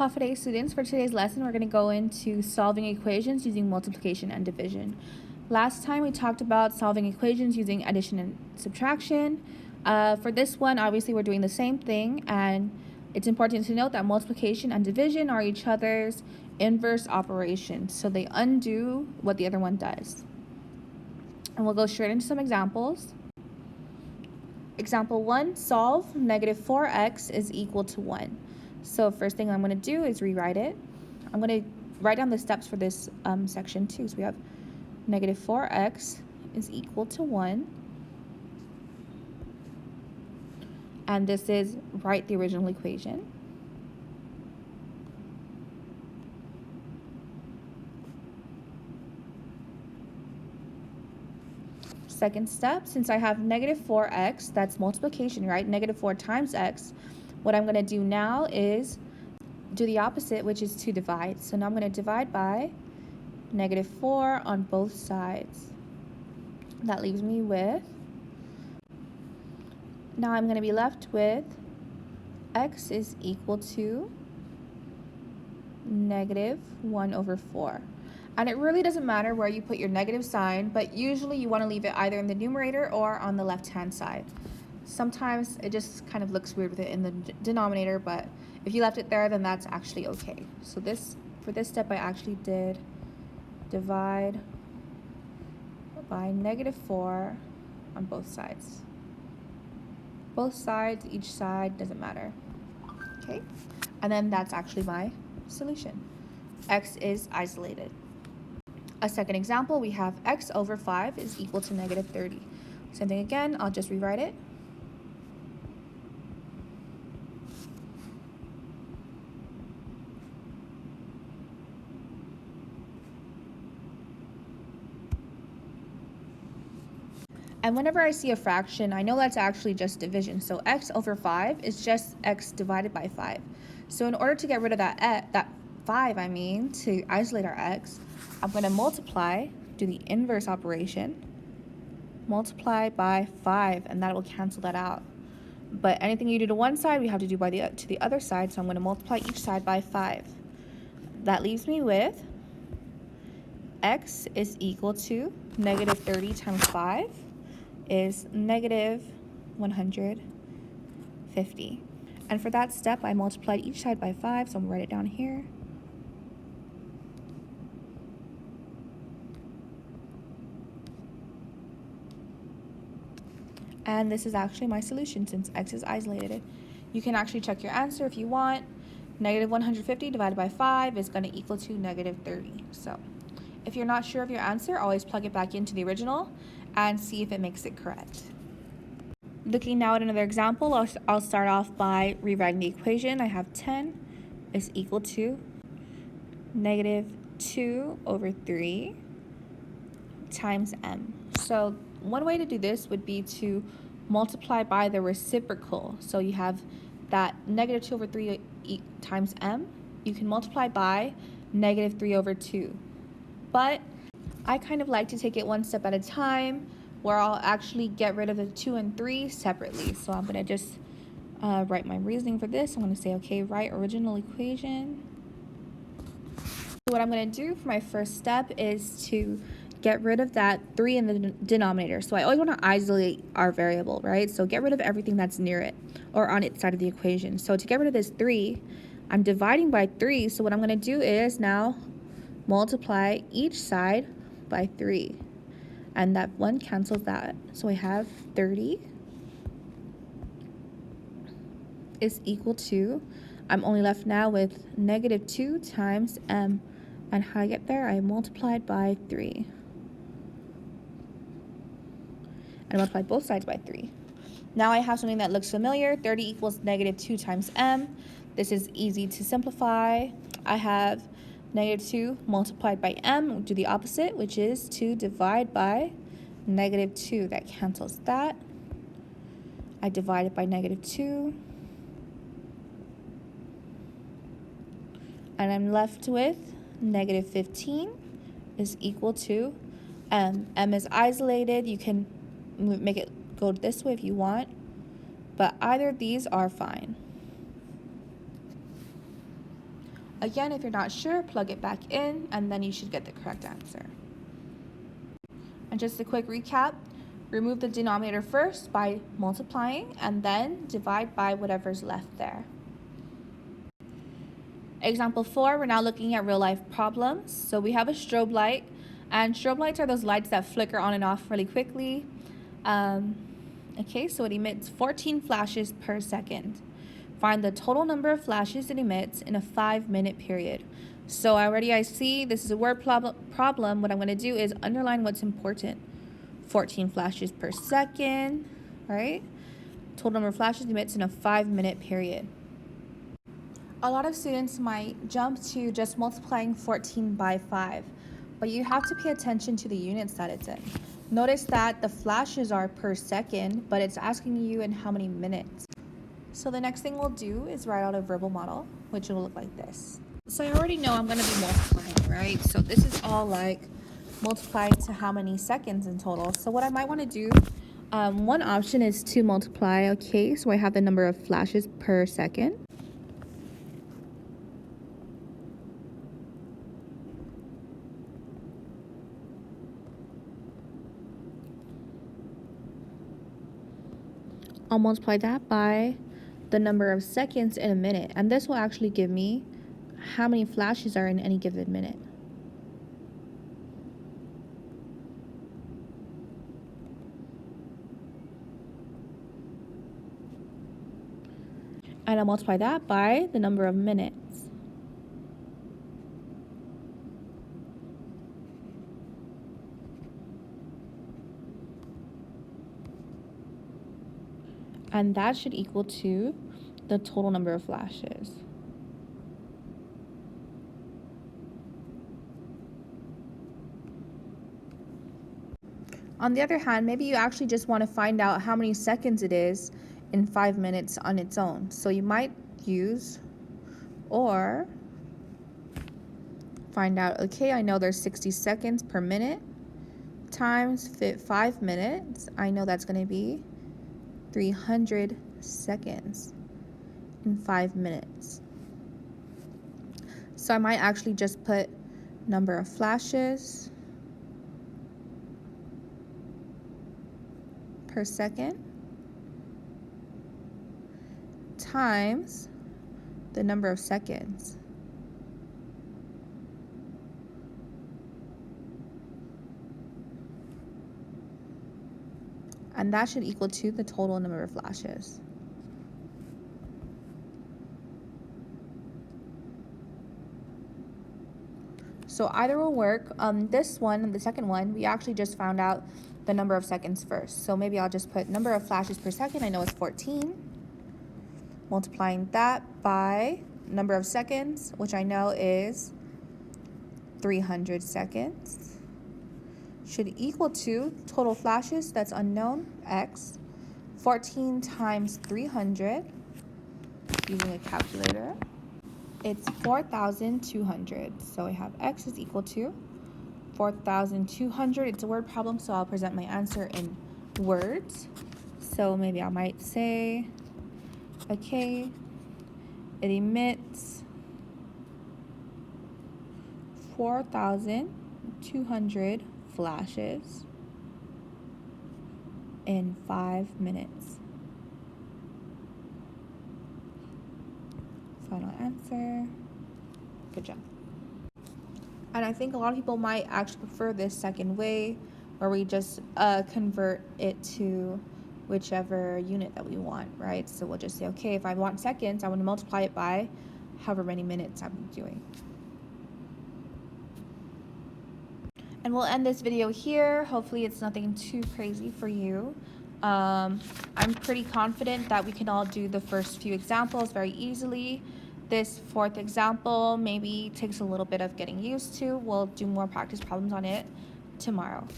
Hafa Adai students, for today's lesson we're going to go into solving equations using multiplication and division. Last time we talked about solving equations using addition and subtraction. For this one, obviously we're doing the same thing, and it's important to note that multiplication and division are each other's inverse operations, so they undo what the other one does. And we'll go straight into some examples. Example 1, solve negative 4x is equal to 1. So first thing I'm going to do is rewrite it. I'm going to write down the steps for this section too. So we have negative 4x is equal to 1. And this is write the original equation. Second step, since I have negative 4x, that's multiplication, right? Negative 4 times x. What I'm going to do now is do the opposite, which is to divide. So now I'm going to divide by negative 4 on both sides. That leaves me with, now I'm going to be left with x is equal to negative 1 over 4. And it really doesn't matter where you put your negative sign, but usually you want to leave it either in the numerator or on the left-hand side. Sometimes it just kind of looks weird with it in the denominator, but if you left it there, then that's actually okay. So for this step, I actually did divide by negative 4 on both sides. Both sides, each side, doesn't matter. Okay, and then that's actually my solution. X is isolated. A second example, we have x over 5 is equal to negative 30. Same thing again, I'll just rewrite it. And whenever I see a fraction, I know that's actually just division. So x over 5 is just x divided by 5. So in order to get rid of that 5, to isolate our x, I'm going to multiply, do the inverse operation, multiply by 5, and that will cancel that out. But anything you do to one side, we have to do to the other side, so I'm going to multiply each side by 5. That leaves me with x is equal to negative 30 times 5 is negative 150. And for that step, I multiplied each side by 5, so I'm going to write it down here. And this is actually my solution since x is isolated. You can actually check your answer if you want. Negative 150 divided by 5 is going to equal to negative 30. So if you're not sure of your answer, always plug it back into the original and see if it makes it correct. Looking now at another example, I'll start off by rewriting the equation. I have 10 is equal to negative 2 over 3 times m. So one way to do this would be to multiply by the reciprocal. So you have that negative 2 over 3 times m. You can multiply by negative 3 over 2. But I kind of like to take it one step at a time, where I'll actually get rid of the 2 and 3 separately. So I'm going to just write my reasoning for this. I'm going to say, okay, write original equation. So what I'm going to do for my first step is to get rid of that 3 in the denominator. So I always want to isolate our variable, right? So get rid of everything that's near it or on its side of the equation. So to get rid of this 3, I'm dividing by 3. So what I'm going to do is now multiply each side by 3. And that 1 cancels that. So I have 30 is equal to, I'm only left now with negative 2 times m. And how I get there, I multiplied by 3. And I multiplied both sides by 3. Now I have something that looks familiar. 30 equals negative 2 times m. This is easy to simplify. I have negative 2 multiplied by m. We'll do the opposite, which is to divide by negative 2. That cancels that. I divide it by negative 2. And I'm left with negative 15 is equal to m. M is isolated. You can make it go this way if you want, but either of these are fine. Again, if you're not sure, plug it back in, and then you should get the correct answer. And just a quick recap, remove the denominator first by multiplying, and then divide by whatever's left there. Example 4, we're now looking at real life problems. So we have a strobe light, and strobe lights are those lights that flicker on and off really quickly. Okay, so it emits 14 flashes per second. Find the total number of flashes it emits in a 5-minute period. So I see this is a word problem. What I'm going to do is underline what's important. 14 flashes per second, right? Total number of flashes it emits in a 5-minute period. A lot of students might jump to just multiplying 14 by 5, but you have to pay attention to the units that it's in. Notice that the flashes are per second, but it's asking you in how many minutes. So the next thing we'll do is write out a verbal model, which will look like this. So I already know I'm going to be multiplying, right? So this is all like multiplied to how many seconds in total. So what I might want to do, one option is to multiply, okay? So I have the number of flashes per second. I'll multiply that by the number of seconds in a minute, and this will actually give me how many flashes are in any given minute. And I'll multiply that by the number of minutes. And that should equal to the total number of flashes. On the other hand, maybe you actually just want to find out how many seconds it is in 5 minutes on its own. So you might use or find out, okay, I know there's 60 seconds per minute times 5 minutes. I know that's going to be 300 seconds in 5 minutes. So I might actually just put number of flashes per second times the number of seconds. And that should equal to the total number of flashes. So either will work. This one, the second one, we actually just found out the number of seconds first. So maybe I'll just put number of flashes per second. I know it's 14. Multiplying that by number of seconds, which I know is 300 seconds, should equal to total flashes, that's unknown, x, 14 times 300, using a calculator, it's 4,200. So I have x is equal to 4,200. It's a word problem, so I'll present my answer in words. So maybe I might say, okay, it emits 4,200 flashes in 5 minutes. Final answer. Good job. And I think a lot of people might actually prefer this second way, where we just convert it to whichever unit that we want, right? So we'll just say, okay, if I want seconds, I want to multiply it by however many minutes I'm doing. And we'll end this video here. Hopefully it's nothing too crazy for you. I'm pretty confident that we can all do the first few examples very easily. This fourth example maybe takes a little bit of getting used to. We'll do more practice problems on it tomorrow.